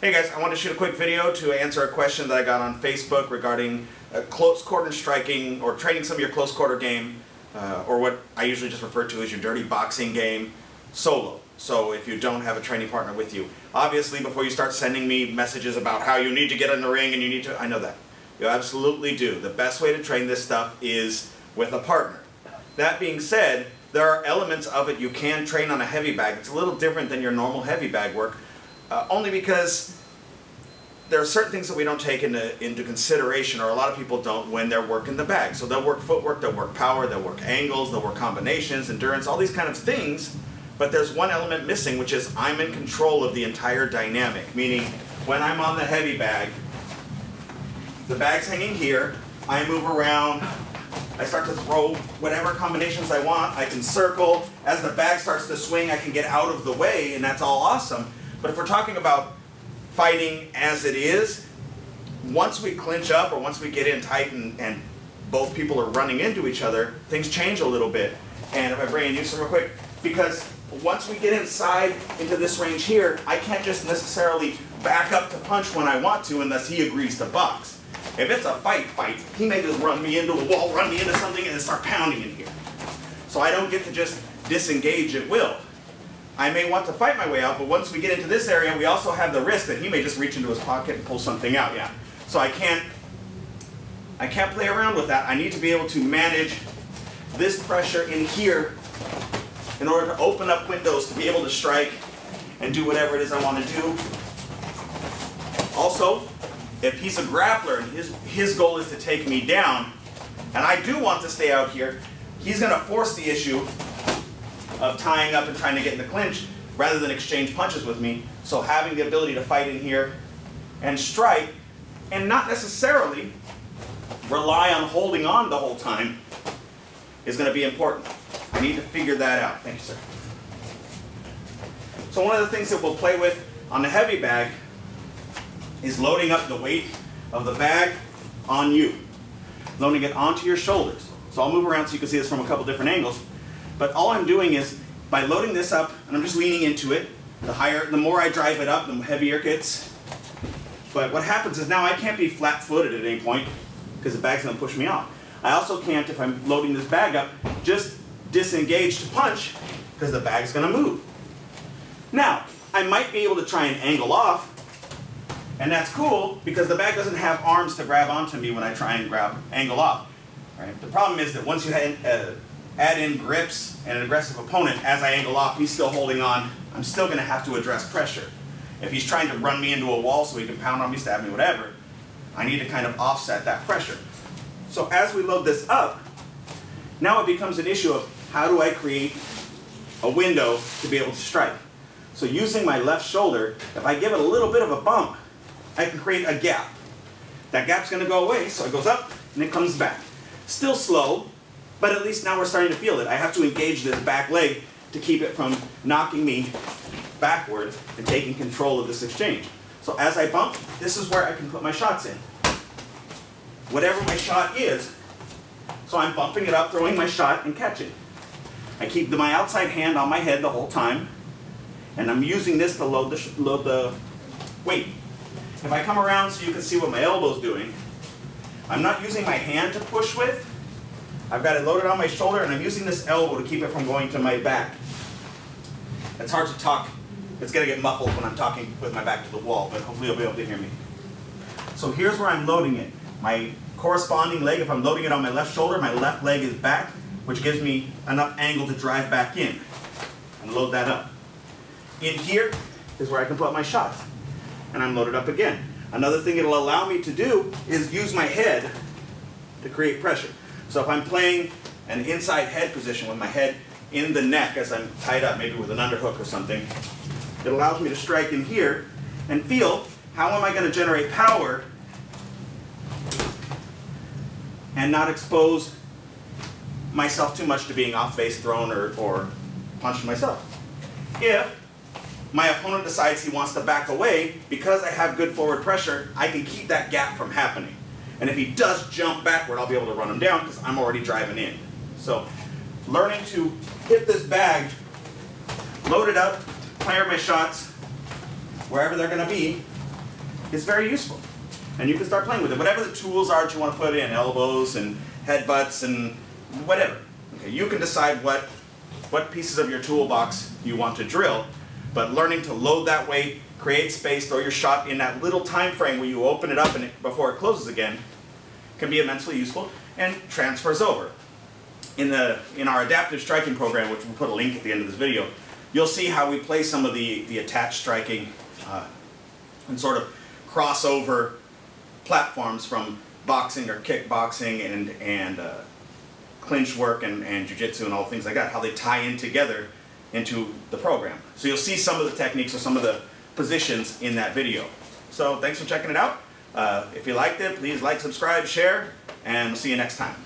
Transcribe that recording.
Hey guys, I want to shoot a quick video to answer a question that I got on Facebook regarding close quarter striking or training some of your close quarter game, or what I usually just refer to as your dirty boxing game, solo. So if you don't have a training partner with you. Obviously, before you start sending me messages about how you need to get in the ring and you need to, I know that. You absolutely do. The best way to train this stuff is with a partner. That being said, there are elements of it you can train on a heavy bag. It's a little different than your normal heavy bag work. Only because there are certain things that we don't take into consideration, or a lot of people don't, when they're working the bag. So they'll work footwork, they'll work power, they'll work angles, they'll work combinations, endurance, all these kind of things. But there's one element missing, which is I'm in control of the entire dynamic. Meaning, when I'm on the heavy bag, the bag's hanging here, I move around, I start to throw whatever combinations I want, I can circle. As the bag starts to swing, I can get out of the way, and that's all awesome. But if we're talking about fighting as it is, once we clinch up or once we get in tight and both people are running into each other, things change a little bit. And if I bring in Newsom real quick, because once we get inside into this range here, I can't just necessarily back up to punch when I want to unless he agrees to box. If it's a fight, he may just run me into a wall, run me into something, and then start pounding in here. So I don't get to just disengage at will. I may want to fight my way out, but once we get into this area, we also have the risk that he may just reach into his pocket and pull something out. Yeah. So I can't play around with that. I need to be able to manage this pressure in here in order to open up windows to be able to strike and do whatever it is I want to do. Also, if he's a grappler and his goal is to take me down, and I do want to stay out here, he's going to force the issue of tying up and trying to get in the clinch rather than exchange punches with me. So having the ability to fight in here and strike and not necessarily rely on holding on the whole time is going to be important. I need to figure that out. Thank you, sir. So one of the things that we'll play with on the heavy bag is loading up the weight of the bag on you. Loading it onto your shoulders. So I'll move around so you can see this from a couple different angles. But all I'm doing is, by loading this up, and I'm just leaning into it, the more I drive it up, the heavier it gets. But what happens is now I can't be flat-footed at any point, because the bag's going to push me off. I also can't, if I'm loading this bag up, just disengage to punch, because the bag's going to move. Now, I might be able to try and angle off, and that's cool, because the bag doesn't have arms to grab onto me when I try and angle off. Right? The problem is that once you add in grips and an aggressive opponent, as I angle off, he's still holding on, I'm still going to have to address pressure. If he's trying to run me into a wall so he can pound on me, stab me, whatever, I need to kind of offset that pressure. So as we load this up, now it becomes an issue of how do I create a window to be able to strike. So using my left shoulder, if I give it a little bit of a bump, I can create a gap. That gap's going to go away, so it goes up and it comes back. Still slow, but at least now we're starting to feel it. I have to engage this back leg to keep it from knocking me backward and taking control of this exchange. So as I bump, this is where I can put my shots in. Whatever my shot is, so I'm bumping it up, throwing my shot, and catching. I keep my outside hand on my head the whole time, and I'm using this to load the weight. If I come around so you can see what my elbow's doing, I'm not using my hand to push with. I've got it loaded on my shoulder, and I'm using this elbow to keep it from going to my back. It's hard to talk. It's going to get muffled when I'm talking with my back to the wall, but hopefully you'll be able to hear me. So here's where I'm loading it. My corresponding leg, if I'm loading it on my left shoulder, my left leg is back, which gives me enough angle to drive back in and load that up. In here is where I can put my shots, and I'm loaded up again. Another thing it'll allow me to do is use my head to create pressure. So if I'm playing an inside head position with my head in the neck as I'm tied up, maybe with an underhook or something, it allows me to strike in here and feel how am I going to generate power and not expose myself too much to being off base thrown or punched myself. If my opponent decides he wants to back away, because I have good forward pressure, I can keep that gap from happening. And if he does jump backward, I'll be able to run him down because I'm already driving in. So learning to hit this bag, load it up, fire my shots wherever they're going to be, is very useful. And you can start playing with it. Whatever the tools are that you want to put in, elbows and headbutts and whatever. Okay, you can decide what pieces of your toolbox you want to drill, but learning to load that weight, create space, throw your shot in that little time frame where you open it up and before it closes again can be immensely useful and transfers over. In our adaptive striking program, which we'll put a link at the end of this video, you'll see how we play some of the attached striking and sort of crossover platforms from boxing or kickboxing and clinch work and jiu-jitsu and all things like that, how they tie in together into the program. So you'll see some of the techniques or some of the positions in that video. So thanks for checking it out. If you liked it, please like, subscribe, share, and we'll see you next time.